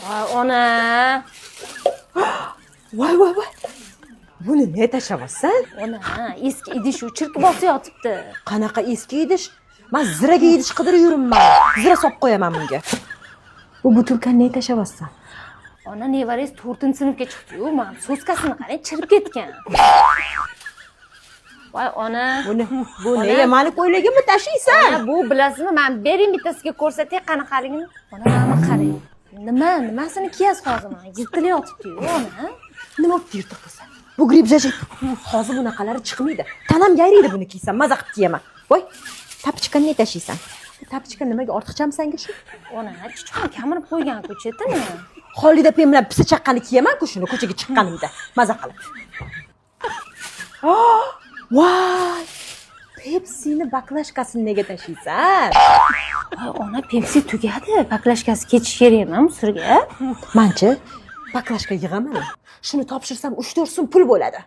Voy ona. Voy. Buni ne tashlabsan? Ona, eski idish chirkib olsa yotibdi. Qanaqa eski idish? Men ziraga idish qidirib yuribman. Zira solib qo'yaman bunga. Bu butilkani ne tashlabsan? Ona nevarangiz 4-sinfga chiqdi-yu, men so'skasini qarang, chirib ketgan. Voy ona. Bu nega meni ko'ylagimni tashlaysan? Ana bu bilasizmi, men bering bittasiga ko'rsatay qanaqaligini. Ona mana qarang. Nimasini kiyasiz hozir men? Yirtilayotibdi-yu, ona. Nima bo'lib yirtiq bo'lsa? Bu grip jajak. Hozir bunaqalari chiqmaydi. Tanam yayraydi buni kiysam, maza qilib kiyaman. Voy, tapichkani ne tashlaysan? Tapichka nimaga ortiqchami senga shu? Ona, chichqon kamirib qo'ygan ko'chatini. Holida pemlab pisa chaqqani kiyaman-ku shuni ko'chaga chiqqanimda. Maza qilib. Voy! Pepsini baklashkasini nega tashlaysan? Voy ona, Pepsi tugadi. Baklashkasi ketish kerak emas Misrga. Menchi baklashka yig'aman. Shuni topshirsam 3-4 so'm pul bo'ladi.